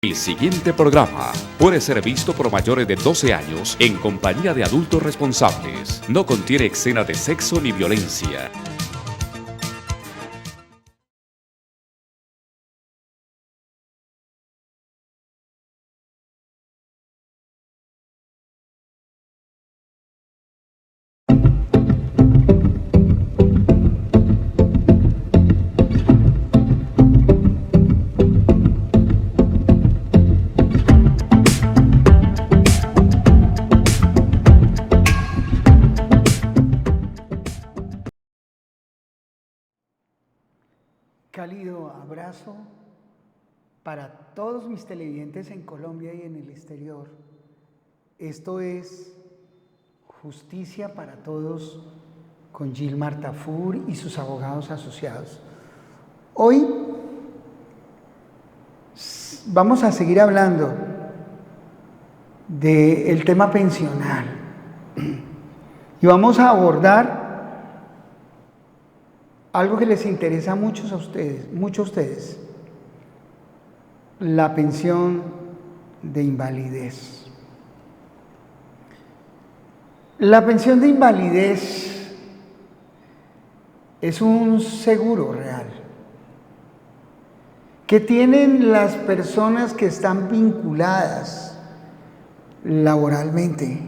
El siguiente programa puede ser visto por mayores de 12 años en compañía de adultos responsables. No contiene escena de sexo ni violencia. Cálido abrazo para todos mis televidentes en Colombia y en el exterior. Esto es Justicia para Todos con Gilmar Tafur y sus abogados asociados. Hoy vamos a seguir hablando del tema pensional y vamos a abordar algo que les interesa mucho a ustedes, la pensión de invalidez. La pensión de invalidez es un seguro real que tienen las personas que están vinculadas laboralmente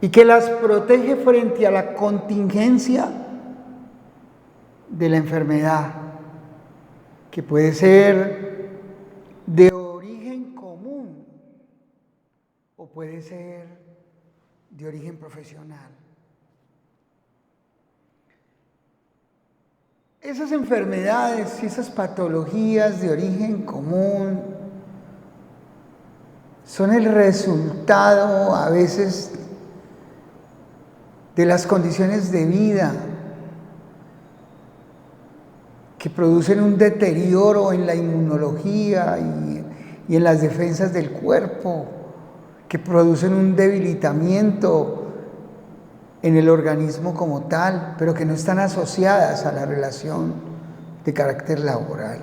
y que las protege frente a la contingencia de la enfermedad, que puede ser de origen común o puede ser de origen profesional. Esas enfermedades y esas patologías de origen común son el resultado a veces de las condiciones de vida que producen un deterioro en la inmunología y en las defensas del cuerpo, que producen un debilitamiento en el organismo como tal, pero que no están asociadas a la relación de carácter laboral.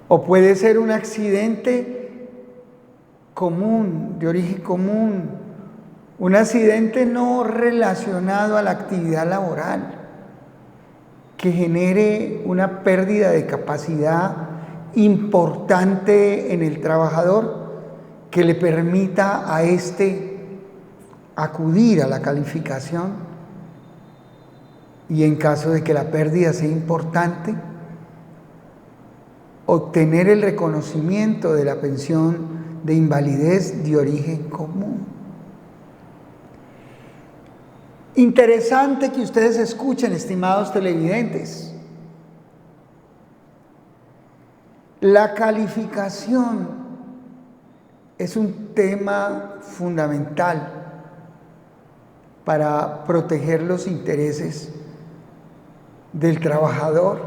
O puede ser un accidente común, de origen común, un accidente no relacionado a la actividad laboral, que genere una pérdida de capacidad importante en el trabajador que le permita a éste acudir a la calificación y, en caso de que la pérdida sea importante, obtener el reconocimiento de la pensión de invalidez de origen común. Interesante que ustedes escuchen, estimados televidentes. La calificación es un tema fundamental para proteger los intereses del trabajador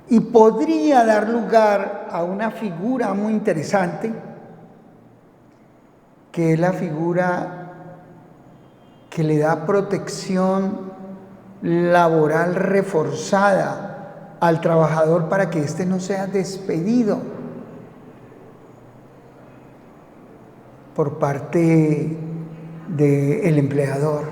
y podría dar lugar a una figura muy interesante, que es la figura que le da protección laboral reforzada al trabajador para que éste no sea despedido por parte del empleador.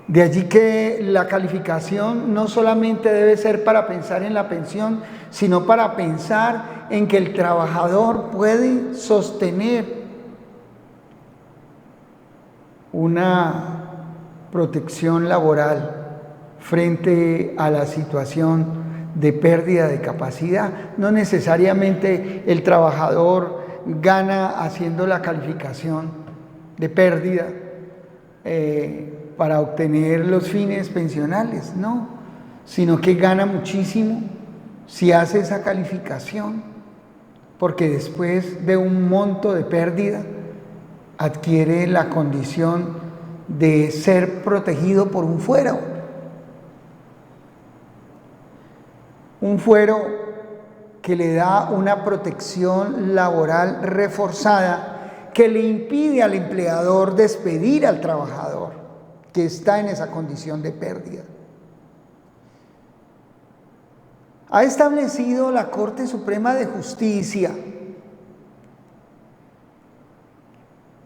De allí que la calificación no solamente debe ser para pensar en la pensión, sino para pensar en que el trabajador puede sostener una protección laboral frente a la situación de pérdida de capacidad. No necesariamente el trabajador gana haciendo la calificación de pérdida para obtener los fines pensionales, no, sino que gana muchísimo si hace esa calificación, porque después de un monto de pérdida adquiere la condición de ser protegido por un fuero. Un fuero que le da una protección laboral reforzada que le impide al empleador despedir al trabajador que está en esa condición de pérdida. ha establecido la Corte Suprema de Justicia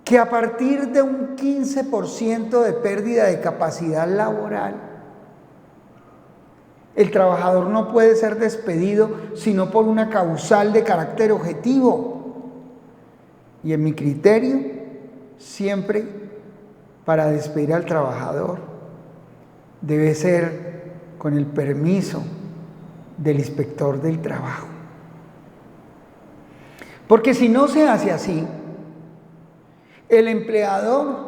que a partir de un 15% de pérdida de capacidad laboral, el trabajador no puede ser despedido sino por una causal de carácter objetivo. Y en mi criterio, siempre para despedir al trabajador debe ser con el permiso del inspector del trabajo. Porque si no se hace así, el empleador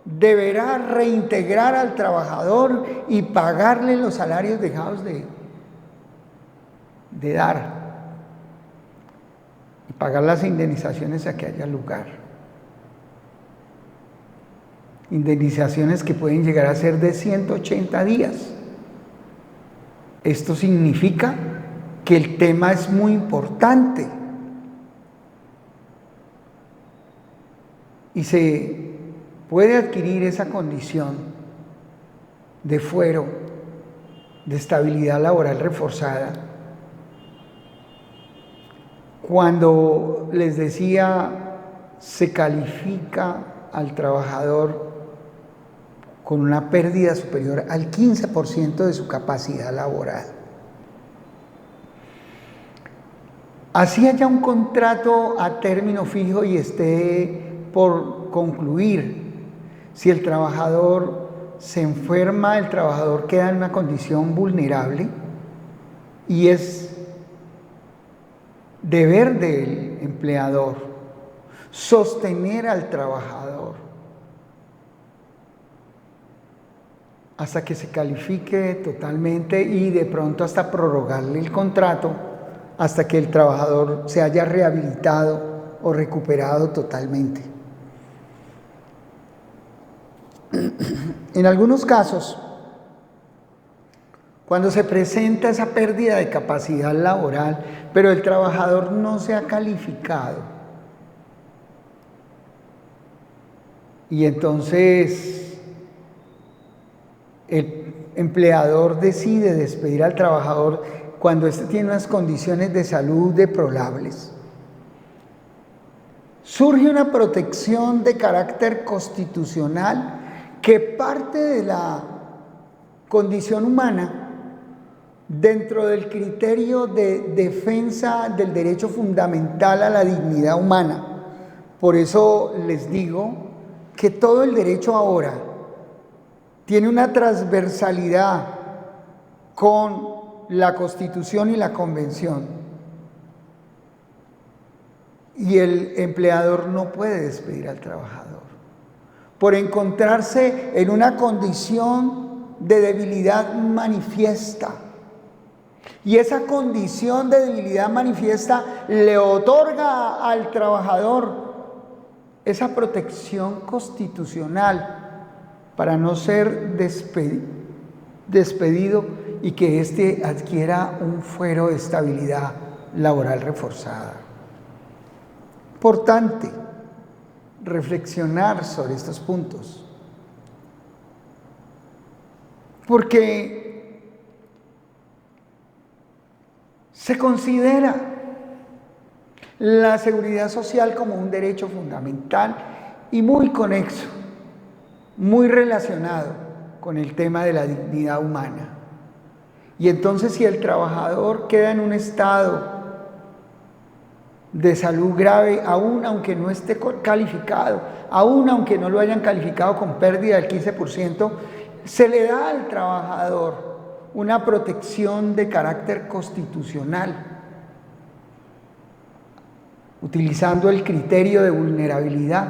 deberá reintegrar al trabajador y pagarle los salarios dejados de dar y pagar las indemnizaciones a que haya lugar. Indemnizaciones que pueden llegar a ser de 180 días. Esto significa que el tema es muy importante y se puede adquirir esa condición de fuero, de estabilidad laboral reforzada, cuando les decía, se califica al trabajador con una pérdida superior al 15% de su capacidad laboral. Así haya un contrato a término fijo y esté por concluir, si el trabajador se enferma, el trabajador queda en una condición vulnerable y es deber del empleador sostener al trabajador hasta que se califique totalmente y de pronto hasta prorrogarle el contrato hasta que el trabajador se haya rehabilitado o recuperado totalmente. En algunos casos, cuando se presenta esa pérdida de capacidad laboral, pero el trabajador no se ha calificado, y entonces el empleador decide despedir al trabajador cuando éste tiene unas condiciones de salud deplorables, surge una protección de carácter constitucional que parte de la condición humana dentro del criterio de defensa del derecho fundamental a la dignidad humana. Por eso les digo que todo el derecho ahora tiene una transversalidad con la Constitución y la Convención. Y el empleador no puede despedir al trabajador por encontrarse en una condición de debilidad manifiesta. Y esa condición de debilidad manifiesta le otorga al trabajador esa protección constitucional para no ser despedido y que éste adquiera un fuero de estabilidad laboral reforzada. Importante reflexionar sobre estos puntos, porque se considera la seguridad social como un derecho fundamental y muy conexo, muy relacionado con el tema de la dignidad humana. Y entonces, si el trabajador queda en un estado de salud grave, aún aunque no esté calificado, aún aunque no lo hayan calificado con pérdida del 15%, se le da al trabajador una protección de carácter constitucional, utilizando el criterio de vulnerabilidad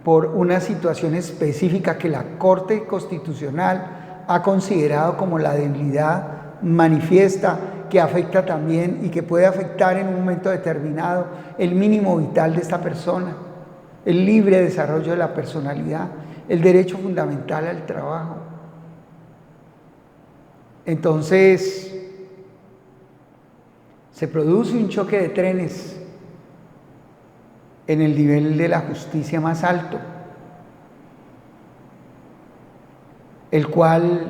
por una situación específica que la Corte Constitucional ha considerado como la debilidad manifiesta, que afecta también y que puede afectar en un momento determinado el mínimo vital de esta persona, el libre desarrollo de la personalidad, el derecho fundamental al trabajo. Entonces, se produce un choque de trenes en el nivel de la justicia más alto, el cual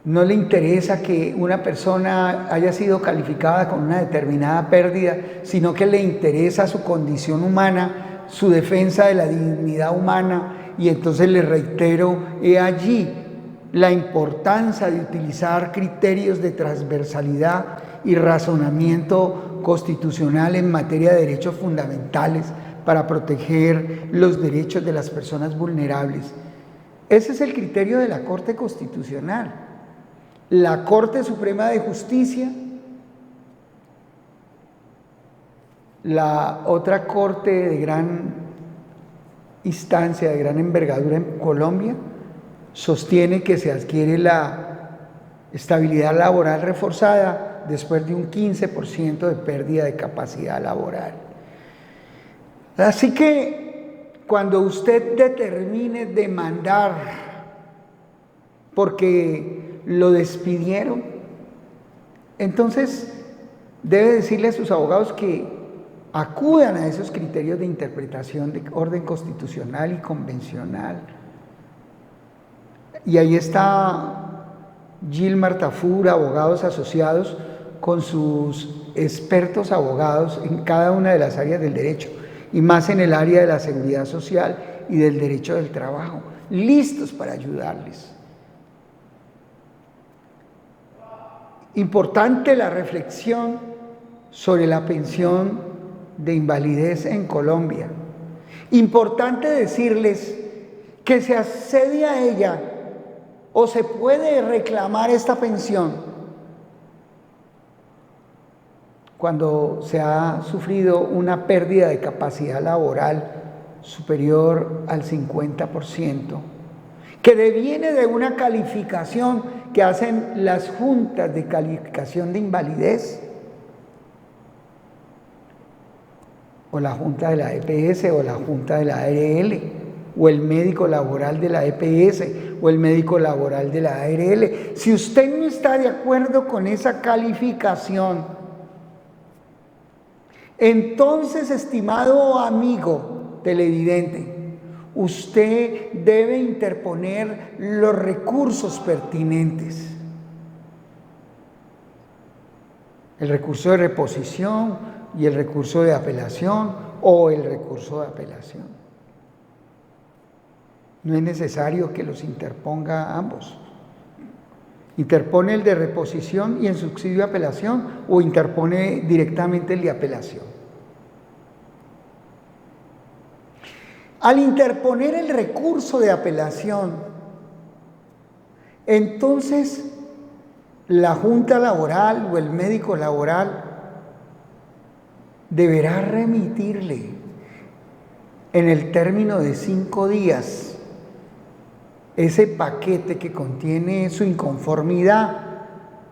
no le interesa que una persona haya sido calificada con una determinada pérdida, sino que le interesa su condición humana, su defensa de la dignidad humana. Y entonces le reitero, he allí la importancia de utilizar criterios de transversalidad y razonamiento constitucional en materia de derechos fundamentales para proteger los derechos de las personas vulnerables. Ese es el criterio de la Corte Constitucional. La Corte Suprema de Justicia, la otra corte de gran instancia, de gran envergadura en Colombia, sostiene que se adquiere la estabilidad laboral reforzada después de un 15% de pérdida de capacidad laboral. Así que cuando usted determine demandar porque lo despidieron, entonces debe decirle a sus abogados que acudan a esos criterios de interpretación de orden constitucional y convencional. Y ahí está Gilmar Tafur, Abogados Asociados, con sus expertos abogados en cada una de las áreas del derecho, y más en el área de la seguridad social y del derecho del trabajo, listos para ayudarles. Importante la reflexión sobre la pensión de invalidez en Colombia. Importante decirles que se accede a ella o se puede reclamar esta pensión cuando se ha sufrido una pérdida de capacidad laboral superior al 50%, que deviene de una calificación que hacen las juntas de calificación de invalidez, o la junta de la EPS, o la junta de la ARL, o el médico laboral de la EPS, o el médico laboral de la ARL. Si usted no está de acuerdo con esa calificación, entonces, estimado amigo televidente, usted debe interponer los recursos pertinentes. El recurso de reposición y el recurso de apelación, o el recurso de apelación. No es necesario que los interponga ambos. Interpone el de reposición y en subsidio de apelación, o interpone directamente el de apelación. Al interponer el recurso de apelación, entonces la junta laboral o el médico laboral deberá remitirle en el término de 5 días ese paquete que contiene su inconformidad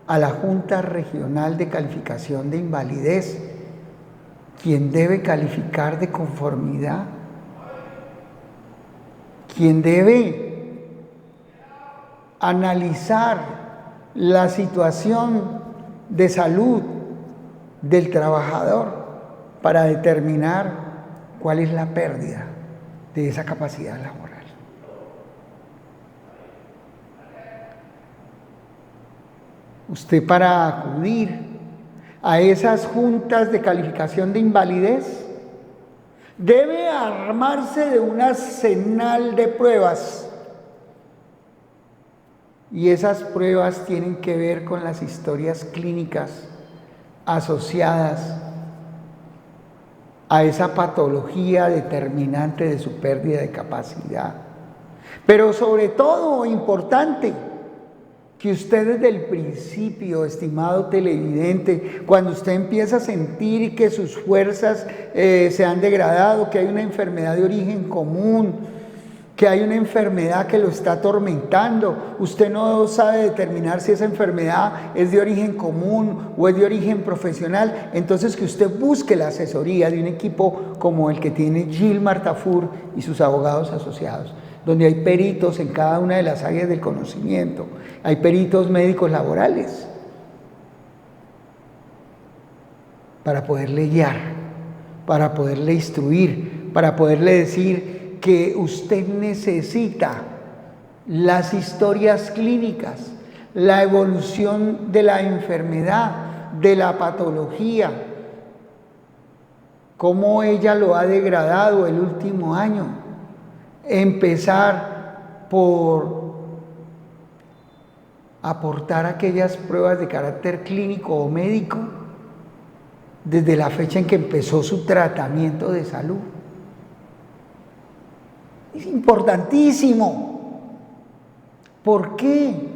a la Junta Regional de Calificación de Invalidez, quien debe calificar de conformidad, quien debe analizar la situación de salud del trabajador para determinar cuál es la pérdida de esa capacidad laboral. Usted, para acudir a esas juntas de calificación de invalidez, debe armarse de un arsenal de pruebas, y esas pruebas tienen que ver con las historias clínicas asociadas a esa patología determinante de su pérdida de capacidad. Pero sobre todo, importante, que usted desde el principio, estimado televidente, cuando usted empieza a sentir que sus fuerzas se han degradado, que hay una enfermedad de origen común, que hay una enfermedad que lo está atormentando, usted no sabe determinar si esa enfermedad es de origen común o es de origen profesional, entonces que usted busque la asesoría de un equipo como el que tiene Gilmar Tafur y sus abogados asociados, donde hay peritos en cada una de las áreas del conocimiento, hay peritos médicos laborales, para poderle guiar, para poderle instruir, para poderle decir que usted necesita las historias clínicas, la evolución de la enfermedad, de la patología, cómo ella lo ha degradado el último año. Empezar por aportar aquellas pruebas de carácter clínico o médico desde la fecha en que empezó su tratamiento de salud. Es importantísimo. ¿Por qué?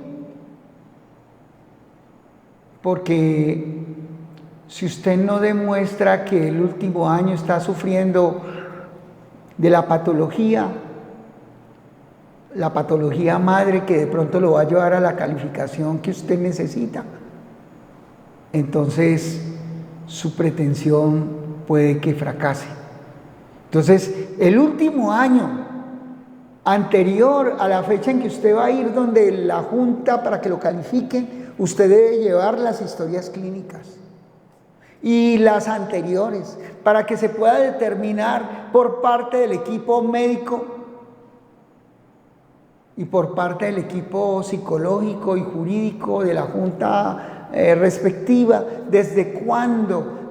Porque si usted no demuestra que el último año está sufriendo de la patología madre que de pronto lo va a llevar a la calificación que usted necesita, entonces su pretensión puede que fracase. Entonces, el último año anterior a la fecha en que usted va a ir donde la junta para que lo califique, usted debe llevar las historias clínicas y las anteriores para que se pueda determinar por parte del equipo médico y por parte del equipo psicológico y jurídico de la junta respectiva, desde cuándo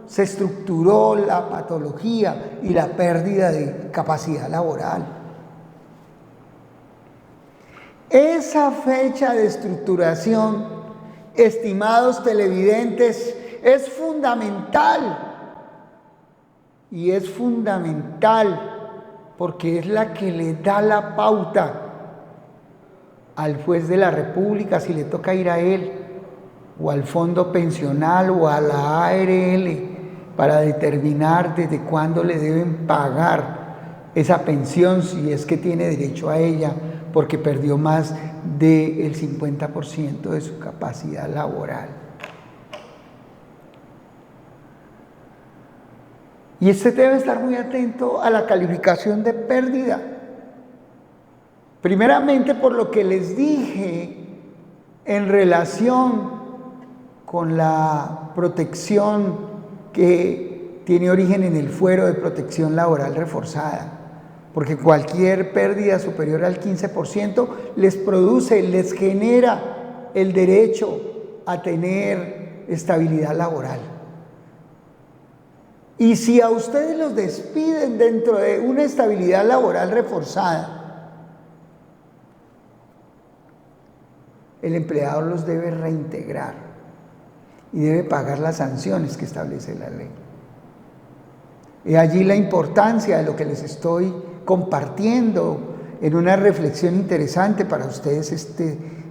se estructuró la patología y la pérdida de capacidad laboral. Esa fecha de estructuración, estimados televidentes, es fundamental. Y es fundamental porque es la que le da la pauta al juez de la República, si le toca ir a él, o al fondo pensional o a la ARL, para determinar desde cuándo le deben pagar esa pensión, si es que tiene derecho a ella, porque perdió más del 50% de su capacidad laboral. Y usted debe estar muy atento a la calificación de pérdida. Primeramente por lo que les dije en relación con la protección que tiene origen en el fuero de protección laboral reforzada. Porque cualquier pérdida superior al 15% les genera el derecho a tener estabilidad laboral. Y si a ustedes los despiden dentro de una estabilidad laboral reforzada, el empleador los debe reintegrar y debe pagar las sanciones que establece la ley. Y allí la importancia de lo que les estoy compartiendo en una reflexión interesante para ustedes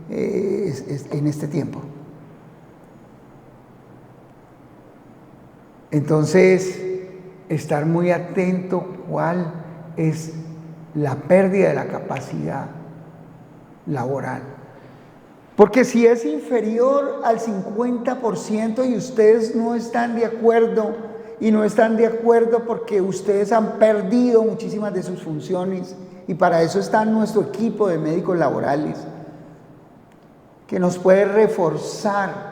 en este tiempo. Entonces, estar muy atento cuál es la pérdida de la capacidad laboral. Porque si es inferior al 50% y ustedes no están de acuerdo, y no están de acuerdo porque ustedes han perdido muchísimas de sus funciones, y para eso está nuestro equipo de médicos laborales, que nos puede reforzar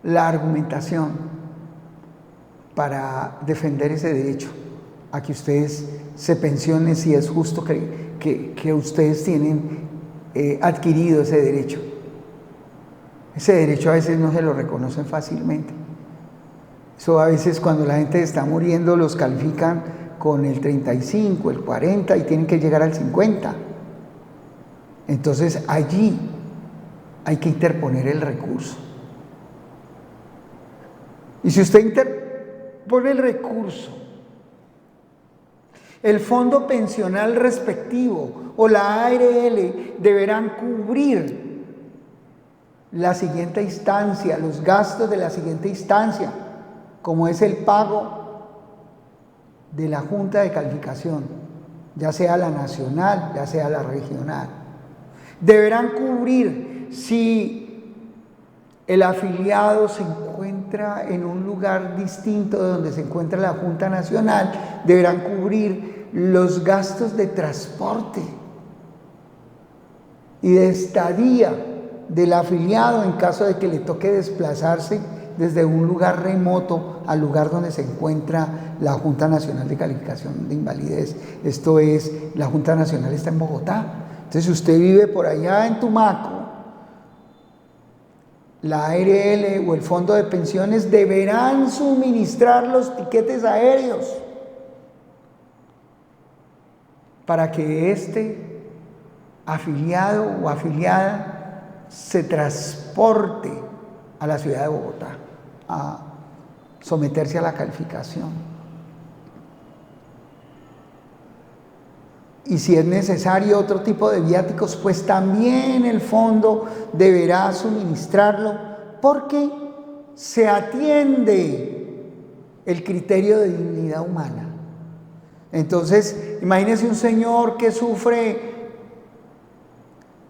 la argumentación para defender ese derecho a que ustedes se pensionen, si es justo que ustedes tienen adquirido ese derecho. Ese derecho a veces no se lo reconocen fácilmente. Eso a veces cuando la gente está muriendo los califican con el 35, el 40 y tienen que llegar al 50. Entonces allí hay que interponer el recurso. Y si usted interpone el recurso, el fondo pensional respectivo o la ARL deberán cubrir la siguiente instancia, los gastos de la siguiente instancia, como es el pago de la Junta de Calificación, ya sea la nacional, ya sea la regional. Deberán cubrir si el afiliado se encuentra en un lugar distinto de donde se encuentra la Junta Nacional, deberán cubrir los gastos de transporte y de estadía del afiliado en caso de que le toque desplazarse desde un lugar remoto al lugar donde se encuentra la Junta Nacional de Calificación de Invalidez. Esto es, la Junta Nacional está en Bogotá. Entonces, si usted vive por allá en Tumaco, la ARL o el Fondo de Pensiones deberán suministrar los tiquetes aéreos para que este afiliado o afiliada se transporte a la ciudad de Bogotá a someterse a la calificación. Y si es necesario otro tipo de viáticos, pues también el fondo deberá suministrarlo, porque se atiende el criterio de dignidad humana. Entonces, imagínese un señor que sufre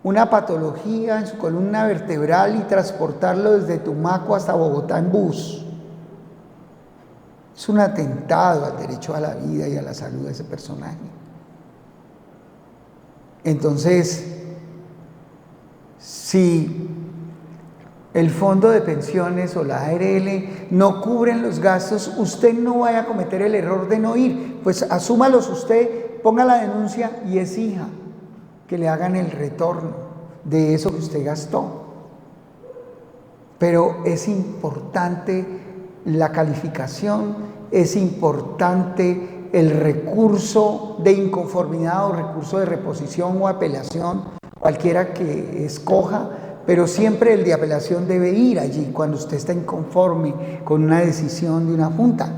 una patología en su columna vertebral y transportarlo desde Tumaco hasta Bogotá en bus. Es un atentado al derecho a la vida y a la salud de ese personaje. Entonces, si el fondo de pensiones o la ARL no cubren los gastos, usted no vaya a cometer el error de no ir, pues asúmalos usted, ponga la denuncia y exija que le hagan el retorno de eso que usted gastó. Pero es importante la calificación, es importante el recurso de inconformidad o recurso de reposición o apelación, cualquiera que escoja, pero siempre el de apelación debe ir allí cuando usted está inconforme con una decisión de una junta.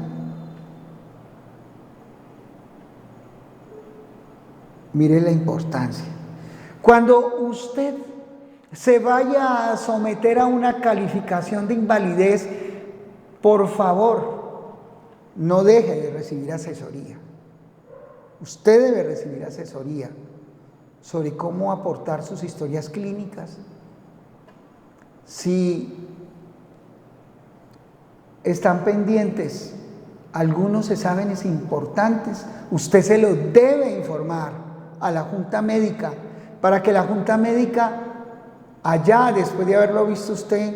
Mire la importancia. Cuando usted se vaya a someter a una calificación de invalidez, por favor, no deje de recibir asesoría. Usted debe recibir asesoría sobre cómo aportar sus historias clínicas. Si están pendientes algunos exámenes importantes, usted se lo debe informar a la Junta Médica para que la Junta Médica, allá después de haberlo visto usted,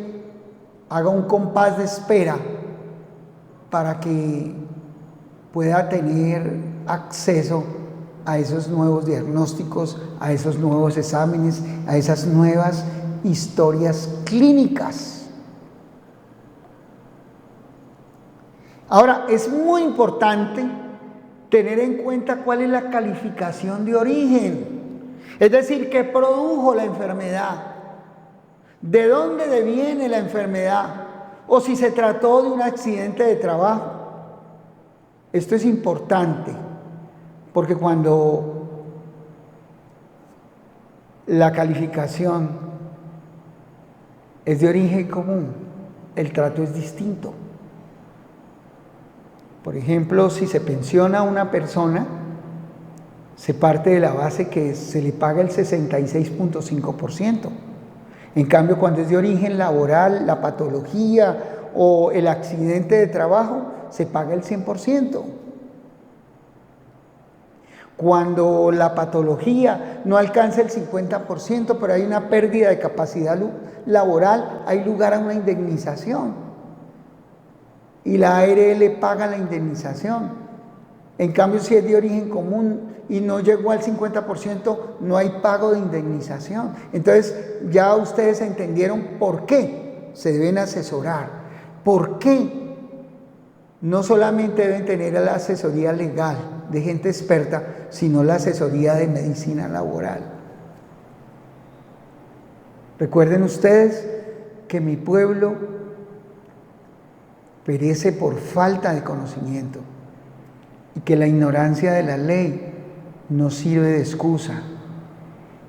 haga un compás de espera para que pueda tener acceso a esos nuevos diagnósticos, a esos nuevos exámenes, a esas nuevas historias clínicas. Ahora, es muy importante tener en cuenta cuál es la calificación de origen, es decir, qué produjo la enfermedad, de dónde deviene la enfermedad, o si se trató de un accidente de trabajo. Esto es importante, porque cuando la calificación es de origen común, el trato es distinto. Por ejemplo, si se pensiona a una persona, se parte de la base que se le paga el 66.5%. En cambio, cuando es de origen laboral, la patología o el accidente de trabajo, se paga el 100%. Cuando la patología no alcanza el 50%, pero hay una pérdida de capacidad laboral, hay lugar a una indemnización. Y la ARL paga la indemnización. En cambio, si es de origen común y no llegó al 50%, no hay pago de indemnización. Entonces, ya ustedes entendieron por qué se deben asesorar, por qué no solamente deben tener la asesoría legal de gente experta, sino la asesoría de medicina laboral. Recuerden ustedes que mi pueblo perece por falta de conocimiento y que la ignorancia de la ley no sirve de excusa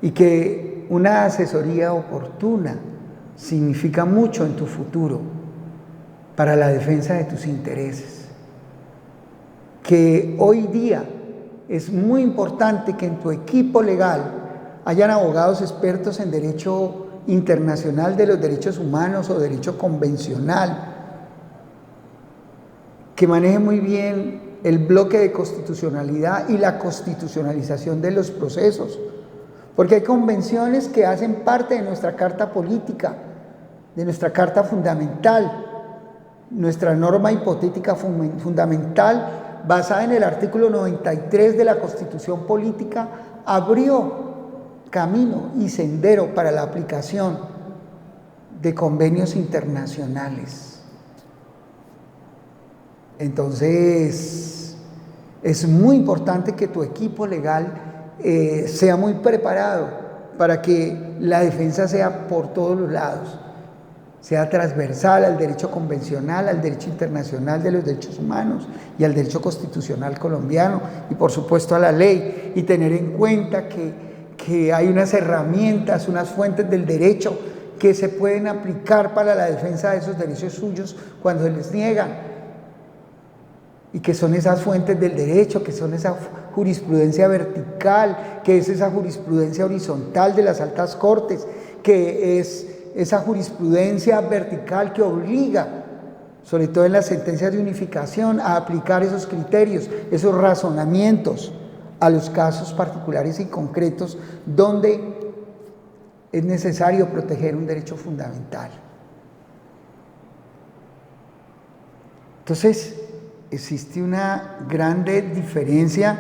y que una asesoría oportuna significa mucho en tu futuro para la defensa de tus intereses. Que hoy día es muy importante que en tu equipo legal hayan abogados expertos en derecho internacional de los derechos humanos o derecho convencional, que maneje muy bien el bloque de constitucionalidad y la constitucionalización de los procesos, porque hay convenciones que hacen parte de nuestra carta política, de nuestra carta fundamental, nuestra norma hipotética fundamental, basada en el artículo 93 de la Constitución Política, abrió camino y sendero para la aplicación de convenios internacionales. Entonces, es muy importante que tu equipo legal sea muy preparado para que la defensa sea por todos los lados, sea transversal al derecho convencional, al derecho internacional de los derechos humanos y al derecho constitucional colombiano y por supuesto a la ley, y tener en cuenta que hay unas herramientas, unas fuentes del derecho que se pueden aplicar para la defensa de esos derechos suyos cuando se les niegan, y que son esas fuentes del derecho, que son esa jurisprudencia vertical, que es esa jurisprudencia horizontal de las altas cortes, que es esa jurisprudencia vertical que obliga, sobre todo en las sentencias de unificación, a aplicar esos criterios, esos razonamientos a los casos particulares y concretos donde es necesario proteger un derecho fundamental. Entonces, existe una grande diferencia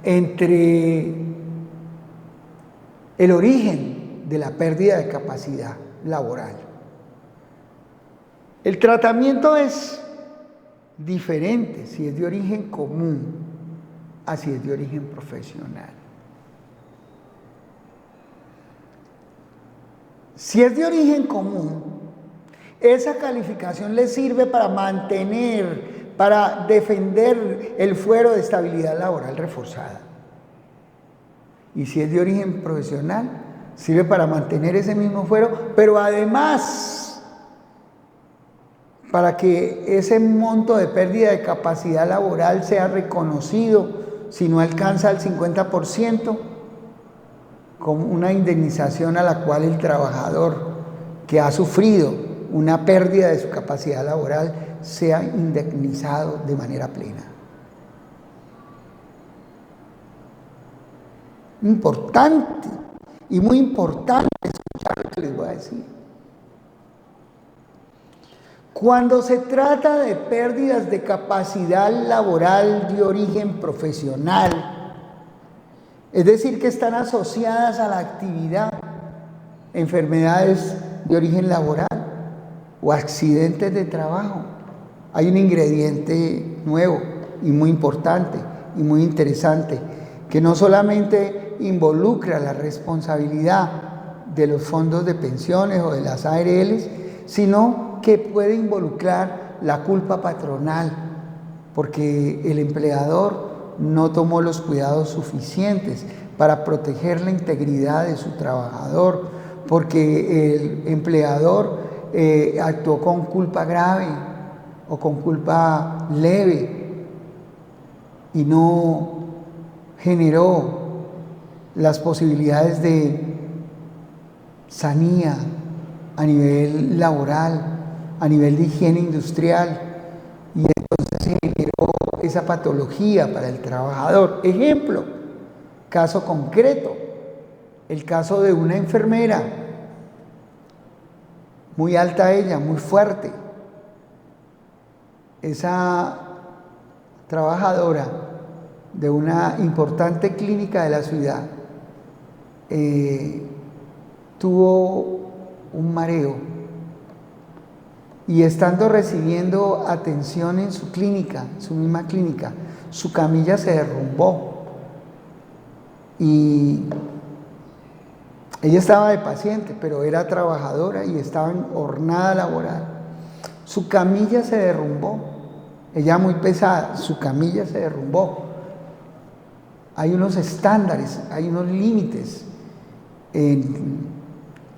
entre el origen de la pérdida de capacidad laboral. El tratamiento es diferente si es de origen común a si es de origen profesional. Si es de origen común, esa calificación le sirve para mantener, para defender el fuero de estabilidad laboral reforzada. Y si es de origen profesional, sirve para mantener ese mismo fuero, pero además para que ese monto de pérdida de capacidad laboral sea reconocido, si no alcanza el 50%, como una indemnización a la cual el trabajador que ha sufrido una pérdida de su capacidad laboral sea indemnizado de manera plena. Importante y muy importante escuchar lo que les voy a decir. Cuando se trata de pérdidas de capacidad laboral de origen profesional, es decir, que están asociadas a la actividad, enfermedades de origen laboral o accidentes de trabajo, hay un ingrediente nuevo y muy importante y muy interesante, que no solamente involucra la responsabilidad de los fondos de pensiones o de las ARLs, sino que puede involucrar la culpa patronal, porque el empleador no tomó los cuidados suficientes para proteger la integridad de su trabajador, porque el empleador actuó con culpa grave o con culpa leve y no generó las posibilidades de sanía a nivel laboral, a nivel de higiene industrial, y entonces se generó esa patología para el trabajador. Ejemplo, caso concreto, el caso de una enfermera, muy alta ella, muy fuerte. Esa trabajadora de una importante clínica de la ciudad tuvo un mareo y estando recibiendo atención en su clínica, su misma clínica, su camilla se derrumbó y ella estaba de paciente, pero era trabajadora y estaba en jornada laboral. Su camilla se derrumbó, ella muy pesada, su camilla se derrumbó. Hay unos estándares, hay unos límites en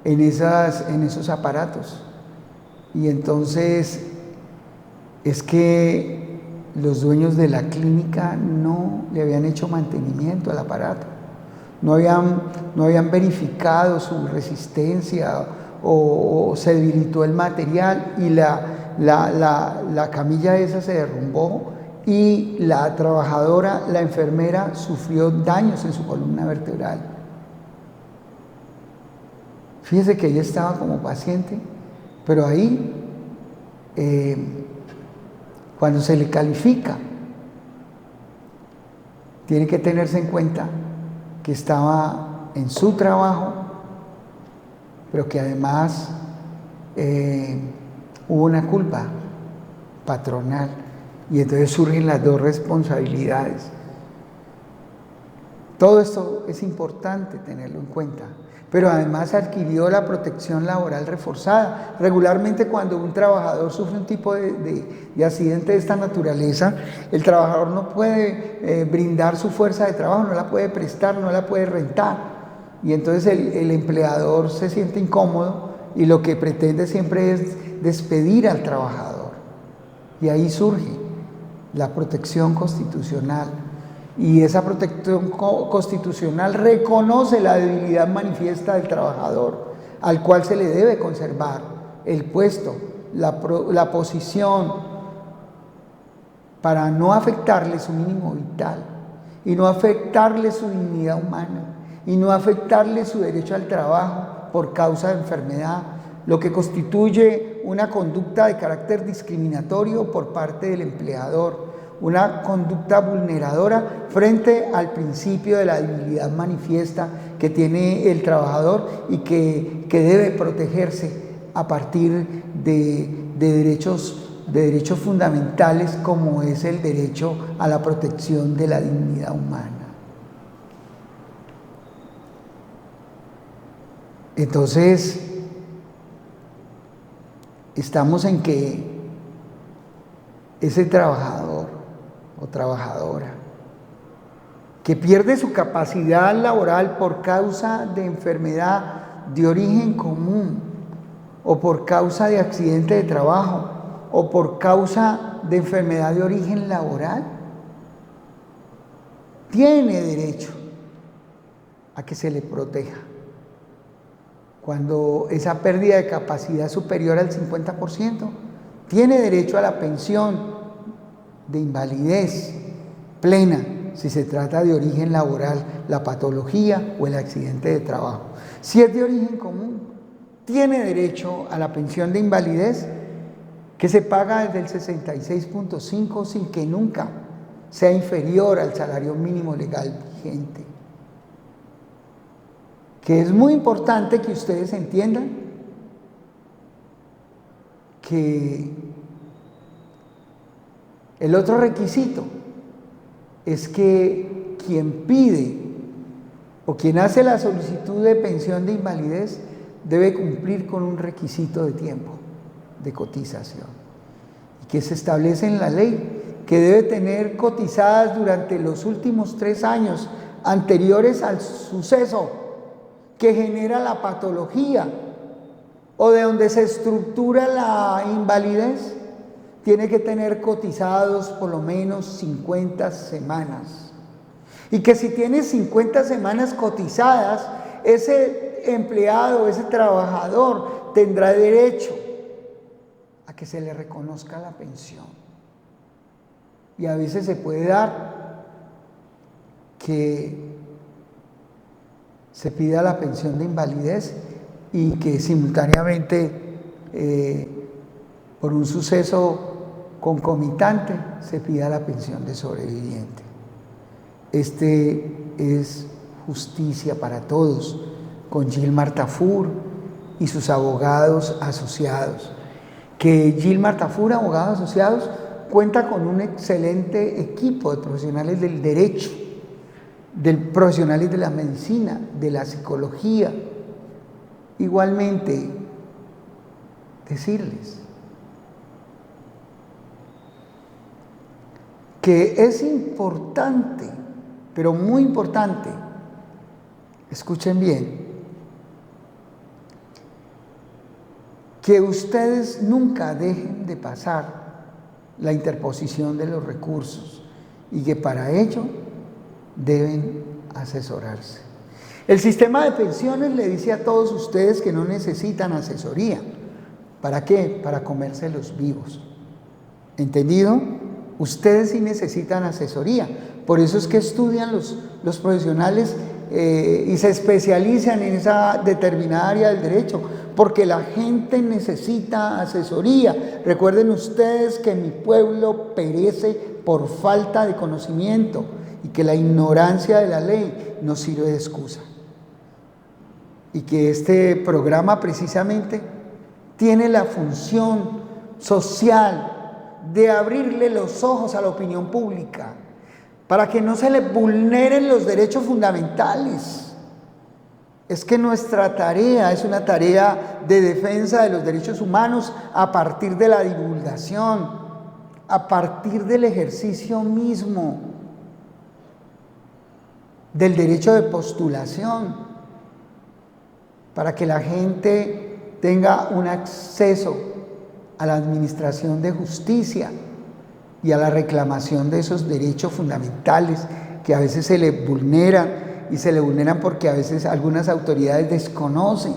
esos aparatos. Y entonces es que los dueños de la clínica no le habían hecho mantenimiento al aparato, no habían verificado su resistencia o se debilitó el material y la camilla esa se derrumbó y la trabajadora, la enfermera, sufrió daños en su columna vertebral. Fíjese que ella estaba como paciente, pero ahí Cuando se le califica, tiene que tenerse en cuenta que estaba en su trabajo, pero que además hubo una culpa patronal, y entonces surgen las dos responsabilidades. Todo esto es importante tenerlo en cuenta, pero además adquirió la protección laboral reforzada. Regularmente cuando un trabajador sufre un tipo de accidente de esta naturaleza, el trabajador no puede brindar su fuerza de trabajo, no la puede prestar, no la puede rentar, y entonces el empleador se siente incómodo y lo que pretende siempre es despedir al trabajador, y ahí surge la protección constitucional. Y esa protección constitucional reconoce la debilidad manifiesta del trabajador, al cual se le debe conservar el puesto, la posición, para no afectarle su mínimo vital, y no afectarle su dignidad humana, y no afectarle su derecho al trabajo por causa de enfermedad, lo que constituye una conducta de carácter discriminatorio por parte del empleador, una conducta vulneradora frente al principio de la debilidad manifiesta que tiene el trabajador y que debe protegerse a partir de derechos fundamentales, como es el derecho a la protección de la dignidad humana. Entonces, estamos en que ese trabajador o trabajadora que pierde su capacidad laboral por causa de enfermedad de origen común, o por causa de accidente de trabajo, o por causa de enfermedad de origen laboral, tiene derecho a que se le proteja. Cuando esa pérdida de capacidad es superior al 50%, tiene derecho a la pensión de invalidez plena, si se trata de origen laboral, la patología o el accidente de trabajo. Si es de origen común, tiene derecho a la pensión de invalidez, que se paga desde el 66.5 sin que nunca sea inferior al salario mínimo legal vigente. Que es muy importante que ustedes entiendan que el otro requisito es que quien pide o quien hace la solicitud de pensión de invalidez debe cumplir con un requisito de tiempo de cotización, y que se establece en la ley, que debe tener cotizadas durante los últimos 3 años anteriores al suceso que genera la patología o de donde se estructura la invalidez. Tiene que tener cotizados por lo menos 50 semanas. Y que si tiene 50 semanas cotizadas, ese empleado, ese trabajador tendrá derecho a que se le reconozca la pensión. Y a veces se puede dar que se pida la pensión de invalidez y que simultáneamente por un suceso concomitante se pida la pensión de sobreviviente. Este es Justicia para Todos, con Gilmar Tafur y sus abogados asociados. Que Gilmar Tafur, abogados asociados, cuenta con un excelente equipo de profesionales del derecho, de profesionales de la medicina, de la psicología. Igualmente, decirles que es importante, pero muy importante, escuchen bien, que ustedes nunca dejen de pasar la interposición de los recursos y que para ello deben asesorarse. El sistema de pensiones le dice a todos ustedes que no necesitan asesoría. ¿Para qué? Para comérselos vivos. ¿Entendido? Ustedes sí necesitan asesoría. Por eso es que estudian los profesionales y se especializan en esa determinada área del derecho, porque la gente necesita asesoría. Recuerden ustedes que mi pueblo perece por falta de conocimiento y que la ignorancia de la ley no sirve de excusa. Y que este programa precisamente tiene la función social de abrirle los ojos a la opinión pública para que no se le vulneren los derechos fundamentales. Es que nuestra tarea es una tarea de defensa de los derechos humanos a partir de la divulgación, a partir del ejercicio mismo del derecho de postulación, para que la gente tenga un acceso a la administración de justicia y a la reclamación de esos derechos fundamentales que a veces se le vulneran, y se le vulneran porque a veces algunas autoridades desconocen,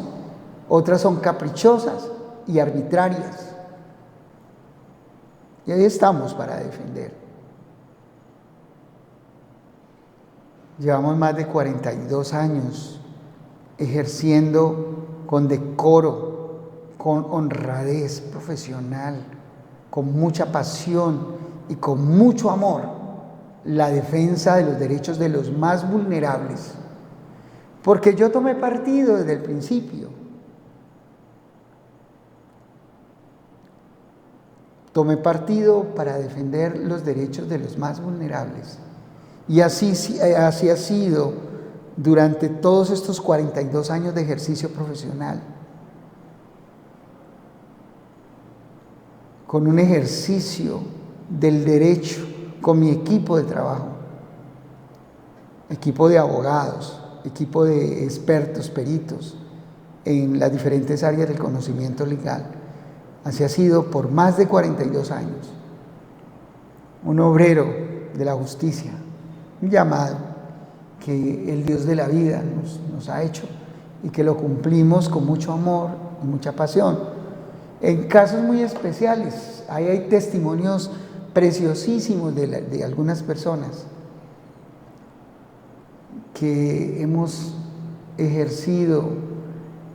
otras son caprichosas y arbitrarias. Y ahí estamos para defender. Llevamos más de 42 años ejerciendo con decoro, con honradez profesional, con mucha pasión y con mucho amor la defensa de los derechos de los más vulnerables, porque yo tomé partido desde el principio. Tomé partido para defender los derechos de los más vulnerables, y así ha sido durante todos estos 42 años de ejercicio profesional, con un ejercicio del derecho, con mi equipo de trabajo, equipo de abogados, equipo de expertos, peritos, en las diferentes áreas del conocimiento legal. Así ha sido por más de 42 años. Un obrero de la justicia, un llamado que el Dios de la vida nos ha hecho y que lo cumplimos con mucho amor y mucha pasión. En casos muy especiales, ahí hay testimonios preciosísimos de algunas personas que hemos ejercido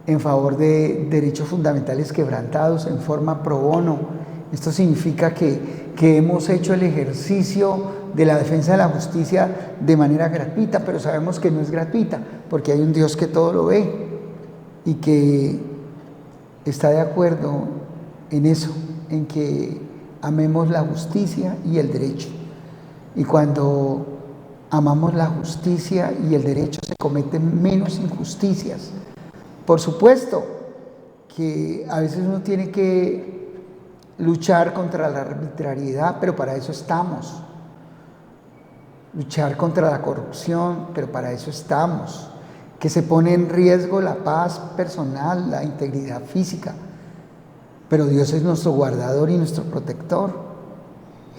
en favor de derechos fundamentales quebrantados en forma pro bono. Esto significa que hemos hecho el ejercicio de la defensa de la justicia de manera gratuita, pero sabemos que no es gratuita, porque hay un Dios que todo lo ve y que está de acuerdo en eso, en que amemos la justicia y el derecho. Y cuando amamos la justicia y el derecho, se cometen menos injusticias. Por supuesto que a veces uno tiene que luchar contra la arbitrariedad, pero para eso estamos. Luchar contra la corrupción, pero para eso estamos. Que se pone en riesgo la paz personal, la integridad física, pero Dios es nuestro guardador y nuestro protector.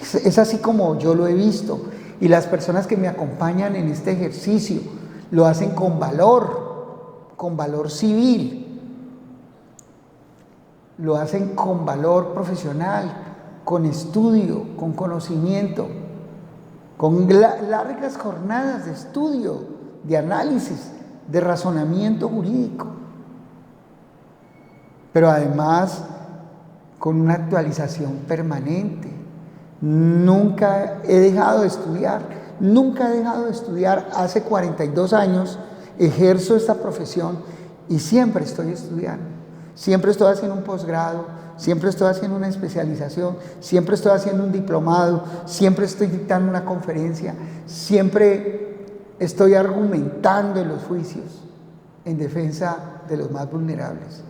Es así como yo lo he visto, y las personas que me acompañan en este ejercicio lo hacen con valor civil, lo hacen con valor profesional, con estudio, con conocimiento, con largas jornadas de estudio, de análisis, de razonamiento jurídico, pero además con una actualización permanente. Nunca he dejado de estudiar, hace 42 años ejerzo esta profesión y siempre estoy estudiando, siempre estoy haciendo un posgrado, siempre estoy haciendo una especialización, siempre estoy haciendo un diplomado, siempre estoy dictando una conferencia, siempre estoy argumentando en los juicios en defensa de los más vulnerables.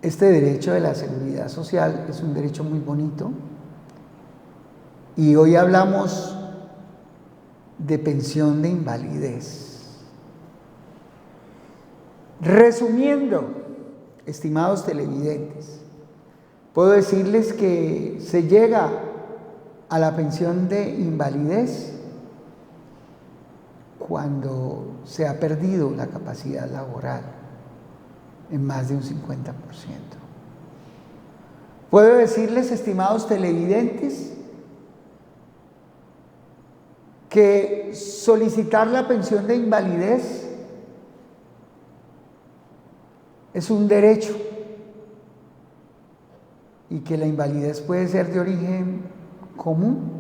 Este derecho de la seguridad social es un derecho muy bonito, y hoy hablamos de pensión de invalidez. Resumiendo, estimados televidentes, puedo decirles que se llega a la pensión de invalidez cuando se ha perdido la capacidad laboral en más de un 50%. Puedo decirles, estimados televidentes, que solicitar la pensión de invalidez es un derecho y que la invalidez puede ser de origen común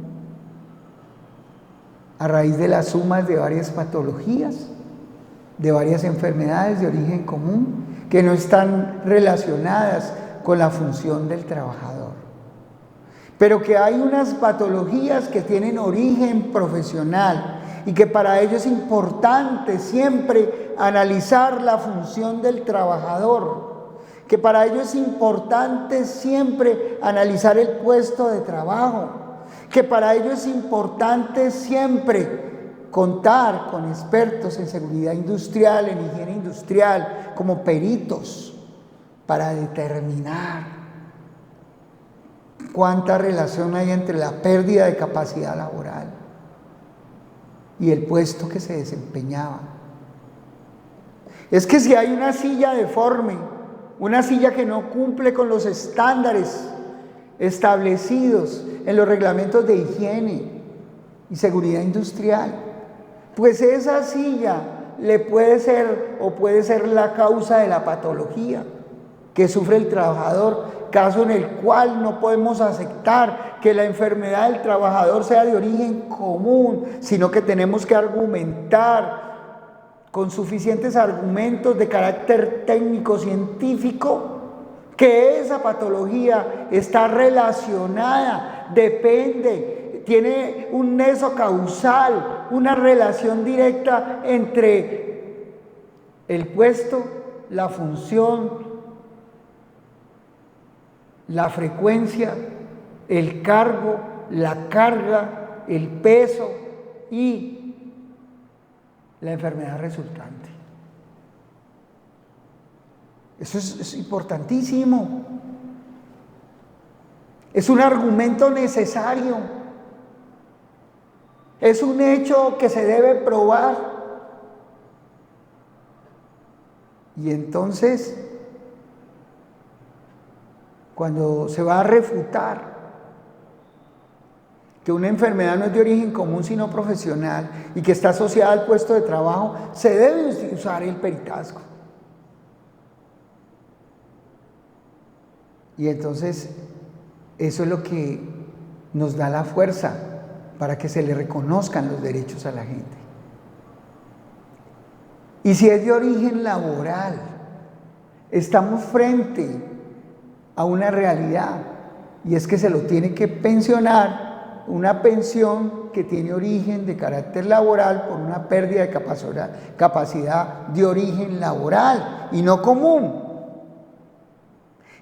a raíz de las sumas de varias patologías, de varias enfermedades de origen común que no están relacionadas con la función del trabajador. Pero que hay unas patologías que tienen origen profesional y que para ello es importante siempre analizar la función del trabajador, que para ello es importante siempre analizar el puesto de trabajo, que para ello es importante siempre contar con expertos en seguridad industrial, en higiene industrial, como peritos, para determinar cuánta relación hay entre la pérdida de capacidad laboral y el puesto que se desempeñaba. Es que si hay una silla deforme, una silla que no cumple con los estándares establecidos en los reglamentos de higiene y seguridad industrial, pues esa silla le puede ser o puede ser la causa de la patología que sufre el trabajador, caso en el cual no podemos aceptar que la enfermedad del trabajador sea de origen común, sino que tenemos que argumentar con suficientes argumentos de carácter técnico científico que esa patología está relacionada, depende, tiene un nexo causal, una relación directa entre el puesto, la función, la frecuencia, el cargo, la carga, el peso y la enfermedad resultante. Eso es importantísimo. Es un argumento necesario. Es un hecho que se debe probar. Y entonces, cuando se va a refutar que una enfermedad no es de origen común sino profesional y que está asociada al puesto de trabajo, se debe usar el peritazgo. Y entonces eso es lo que nos da la fuerza para que se le reconozcan los derechos a la gente. Y si es de origen laboral, estamos frente a una realidad, y es que se lo tiene que pensionar, una pensión que tiene origen de carácter laboral por una pérdida de capacidad de origen laboral y no común.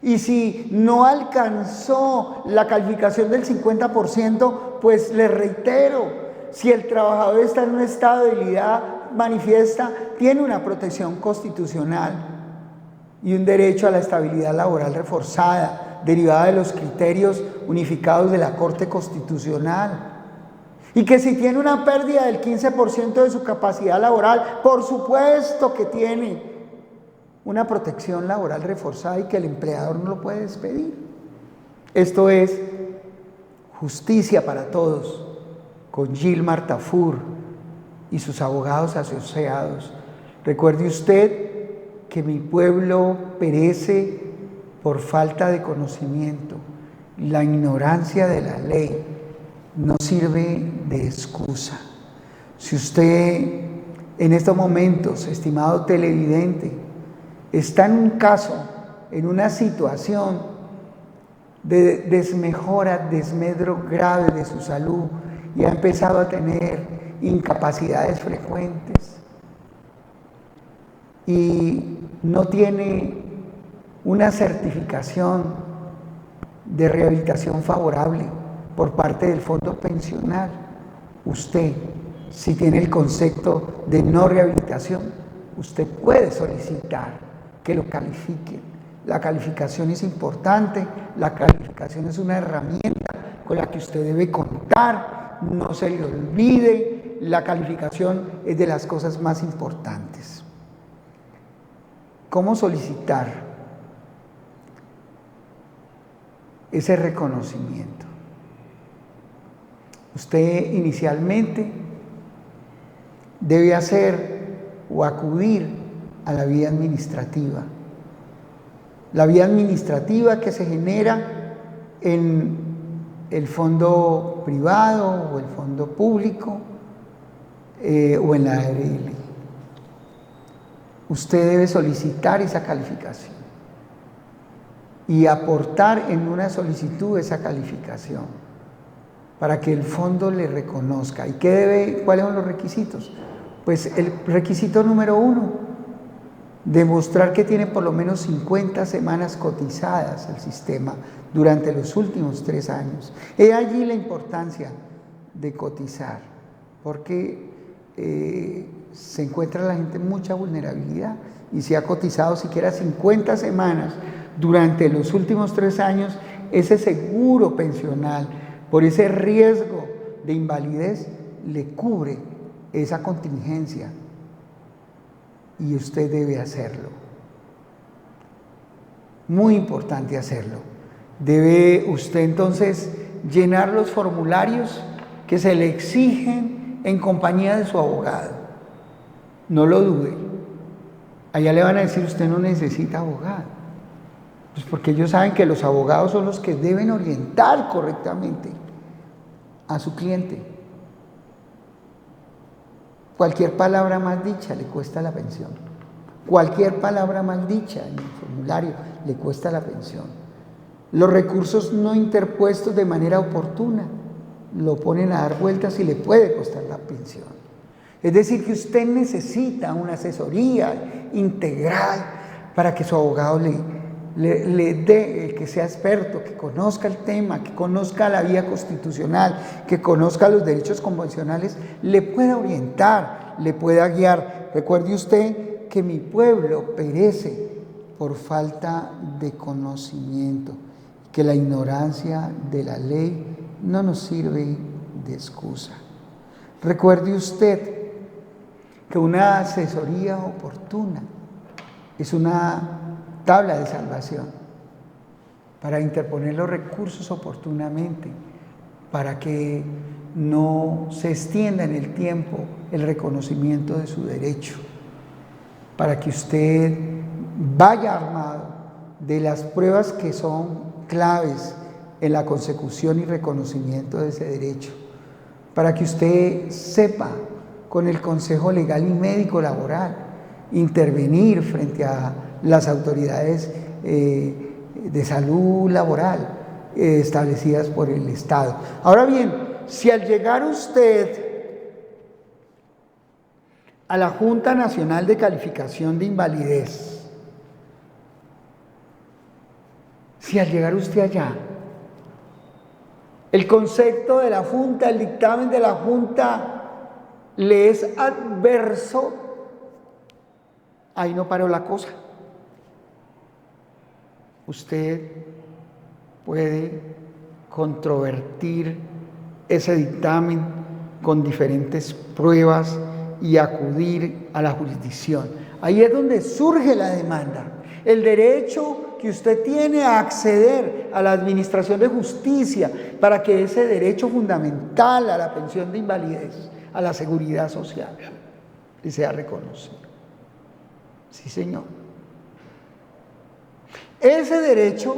Y si no alcanzó la calificación del 50%, pues les reitero, si el trabajador está en un estado de debilidad manifiesta, tiene una protección constitucional y un derecho a la estabilidad laboral reforzada, derivada de los criterios unificados de la Corte Constitucional. Y que si tiene una pérdida del 15% de su capacidad laboral, por supuesto que tiene una protección laboral reforzada y que el empleador no lo puede despedir. Esto es Justicia para Todos, con Gilmar Tafur y sus abogados asociados. Recuerde usted que mi pueblo perece por falta de conocimiento. La ignorancia de la ley no sirve de excusa. Si usted en estos momentos, estimado televidente, está en un caso, en una situación de desmejora, desmedro grave de su salud y ha empezado a tener incapacidades frecuentes y no tiene una certificación de rehabilitación favorable por parte del fondo pensional, usted, si tiene el concepto de no rehabilitación, usted puede solicitar que lo califiquen. La calificación es importante, la calificación es una herramienta con la que usted debe contar, no se le olvide, la calificación es de las cosas más importantes. ¿Cómo solicitar ese reconocimiento? Usted inicialmente debe hacer o acudir a la vía administrativa. La vía administrativa que se genera en el fondo privado o el fondo público o en la ARL. Usted debe solicitar esa calificación y aportar en una solicitud esa calificación para que el fondo le reconozca. ¿Y cuáles son los requisitos? Pues el requisito número 1, demostrar que tiene por lo menos 50 semanas cotizadas al sistema durante los últimos 3 años. He allí la importancia de cotizar, porque se encuentra la gente en mucha vulnerabilidad, y si ha cotizado siquiera 50 semanas durante los últimos 3 años, ese seguro pensional, por ese riesgo de invalidez, le cubre esa contingencia, y usted debe hacerlo. Muy importante hacerlo. Debe usted entonces llenar los formularios que se le exigen en compañía de su abogado. No lo dude. Allá le van a decir: usted no necesita abogado. Pues porque ellos saben que los abogados son los que deben orientar correctamente a su cliente. Cualquier palabra mal dicha le cuesta la pensión. Cualquier palabra mal dicha en el formulario le cuesta la pensión. Los recursos no interpuestos de manera oportuna lo ponen a dar vueltas y le puede costar la pensión. Es decir, que usted necesita una asesoría integral para que su abogado le dé, que sea experto, que conozca el tema, que conozca la vía constitucional, que conozca los derechos convencionales, le pueda orientar, le pueda guiar. Recuerde usted que mi pueblo perece por falta de conocimiento, que la ignorancia de la ley no nos sirve de excusa. Recuerde usted que una asesoría oportuna es una tabla de salvación para interponer los recursos oportunamente, para que no se extienda en el tiempo el reconocimiento de su derecho, para que usted vaya armado de las pruebas que son claves en la consecución y reconocimiento de ese derecho, para que usted sepa con el consejo legal y médico laboral intervenir frente a las autoridades de salud laboral establecidas por el Estado. Ahora bien, si al llegar usted a la Junta Nacional de Calificación de Invalidez, si al llegar usted allá, el concepto de la Junta, el dictamen de la Junta le es adverso, ahí no paró la cosa. Usted puede controvertir ese dictamen con diferentes pruebas y acudir a la jurisdicción. Ahí es donde surge la demanda. El derecho que usted tiene a acceder a la administración de justicia para que ese derecho fundamental a la pensión de invalidez, a la seguridad social, le sea reconocido. Sí, señor. Ese derecho,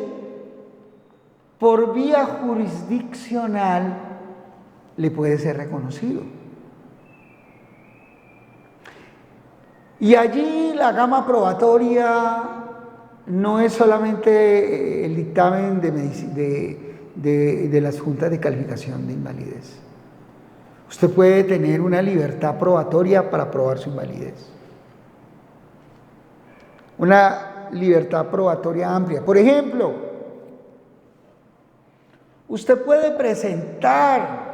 por vía jurisdiccional, le puede ser reconocido. Y allí la gama probatoria no es solamente el dictamen de las juntas de calificación de invalidez. Usted puede tener una libertad probatoria para probar su invalidez. Una libertad probatoria amplia. Por ejemplo, usted puede presentar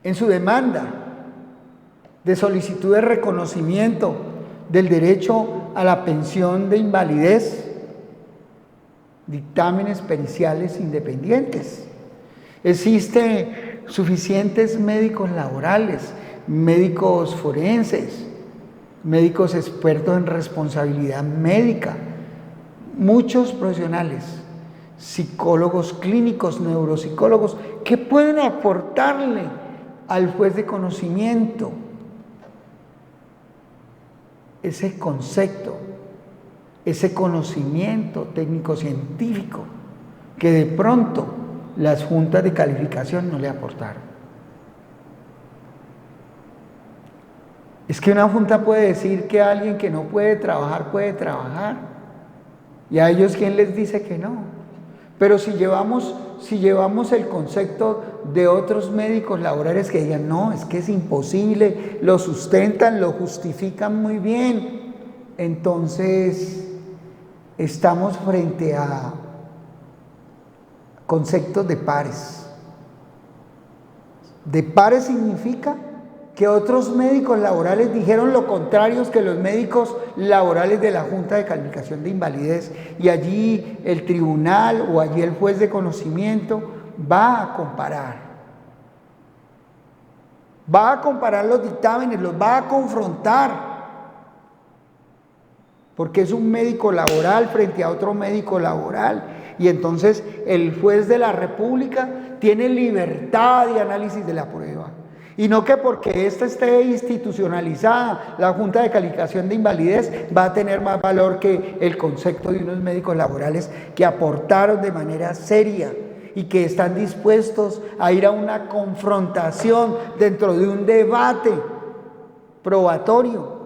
en su demanda de solicitud de reconocimiento del derecho a la pensión de invalidez dictámenes periciales independientes. Existen suficientes médicos laborales, médicos forenses, médicos expertos en responsabilidad médica, muchos profesionales, psicólogos clínicos, neuropsicólogos, que pueden aportarle al juez de conocimiento ese concepto, ese conocimiento técnico-científico que de pronto las juntas de calificación no le aportaron. Es que una junta puede decir que alguien que no puede trabajar, y a ellos ¿quién les dice que no? Pero si llevamos el concepto de otros médicos laborales que digan, no, es que es imposible, lo sustentan, lo justifican muy bien, entonces estamos frente a conceptos de pares. De pares significa que otros médicos laborales dijeron lo contrario que los médicos laborales de la Junta de Calificación de Invalidez, y allí el tribunal o allí el juez de conocimiento va a comparar los dictámenes, los va a confrontar, porque es un médico laboral frente a otro médico laboral, y entonces el juez de la República tiene libertad de análisis de la prueba. Y no que porque esta esté institucionalizada, la Junta de Calificación de Invalidez va a tener más valor que el concepto de unos médicos laborales que aportaron de manera seria y que están dispuestos a ir a una confrontación dentro de un debate probatorio,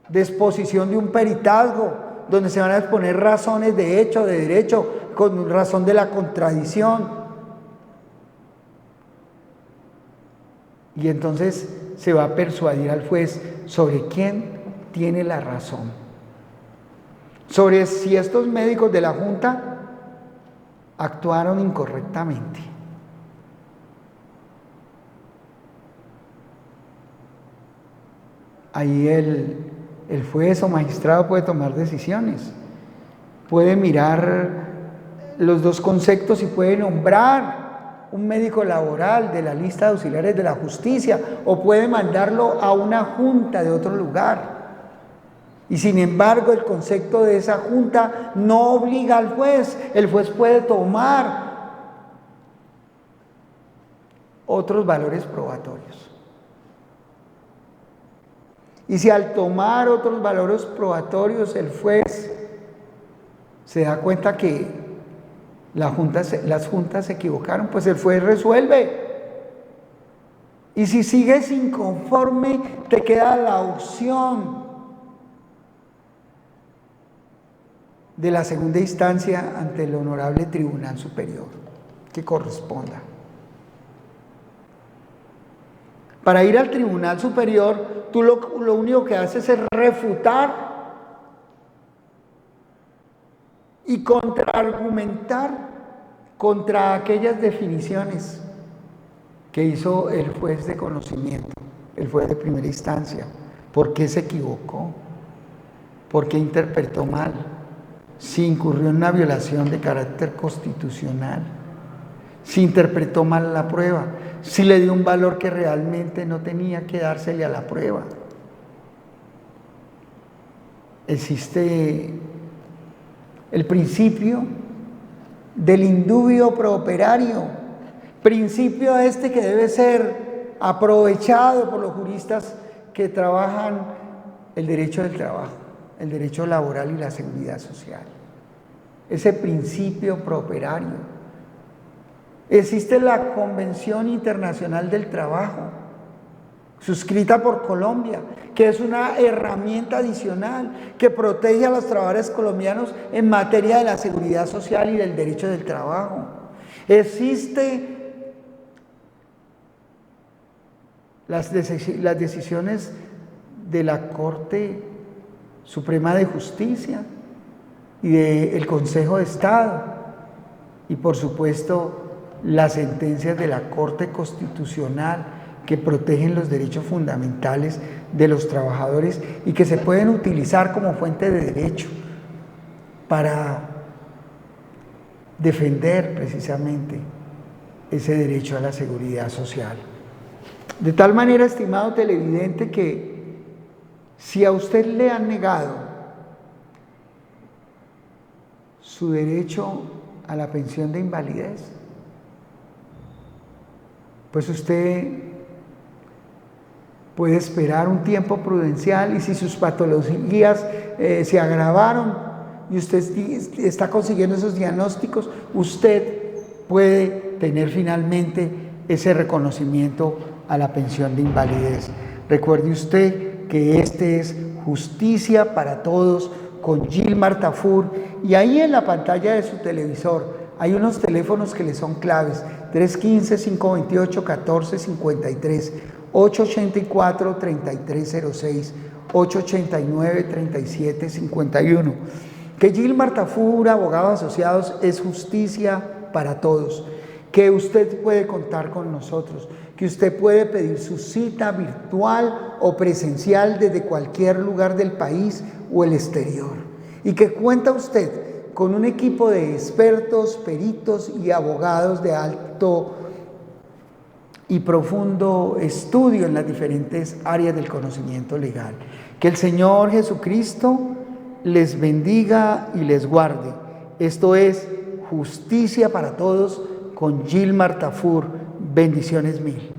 de exposición de un peritazgo, donde se van a exponer razones de hecho, de derecho, con razón de la contradicción. Y entonces se va a persuadir al juez sobre quién tiene la razón. Sobre si estos médicos de la Junta actuaron incorrectamente. Ahí el juez o magistrado puede tomar decisiones, puede mirar los dos conceptos y puede nombrar un médico laboral de la lista de auxiliares de la justicia, o puede mandarlo a una junta de otro lugar. Y sin embargo, el concepto de esa junta no obliga al juez. El juez puede tomar otros valores probatorios. Y si al tomar otros valores probatorios el juez se da cuenta que las juntas se equivocaron, pues el juez resuelve. Y si sigues inconforme, te queda la opción de la segunda instancia ante el Honorable Tribunal Superior que corresponda. Para ir al Tribunal Superior, tú lo único que haces es refutar y contraargumentar contra aquellas definiciones que hizo el juez de conocimiento, el juez de primera instancia. ¿Por qué se equivocó? ¿Por qué interpretó mal? Si incurrió en una violación de carácter constitucional, si interpretó mal la prueba, si le dio un valor que realmente no tenía que dársele a la prueba. Existe el principio del indubio pro operario, principio este que debe ser aprovechado por los juristas que trabajan el derecho del trabajo, el derecho laboral y la seguridad social. Ese principio pro operario. Existe la Convención Internacional del Trabajo, suscrita por Colombia, que es una herramienta adicional que protege a los trabajadores colombianos en materia de la seguridad social y del derecho del trabajo. Existe las decisiones de la Corte Suprema de Justicia y del Consejo de Estado, y por supuesto las sentencias de la Corte Constitucional que protegen los derechos fundamentales de los trabajadores y que se pueden utilizar como fuente de derecho para defender precisamente ese derecho a la seguridad social. De tal manera, estimado televidente, que si a usted le han negado su derecho a la pensión de invalidez, pues usted puede esperar un tiempo prudencial y si sus patologías se agravaron y usted está consiguiendo esos diagnósticos, usted puede tener finalmente ese reconocimiento a la pensión de invalidez. Recuerde usted que este es Justicia para Todos con Gilmar Tafur, y ahí en la pantalla de su televisor hay unos teléfonos que le son claves: 315-528-1453, 884-3306, 889-3751. Que Gilmar Tafur, Abogados Asociados, es justicia para todos, que usted puede contar con nosotros, que usted puede pedir su cita virtual o presencial desde cualquier lugar del país o el exterior, y que cuenta usted con un equipo de expertos, peritos y abogados de alto y profundo estudio en las diferentes áreas del conocimiento legal. Que el Señor Jesucristo les bendiga y les guarde. Esto es Justicia para Todos con Gilmar Tafur. Bendiciones mil.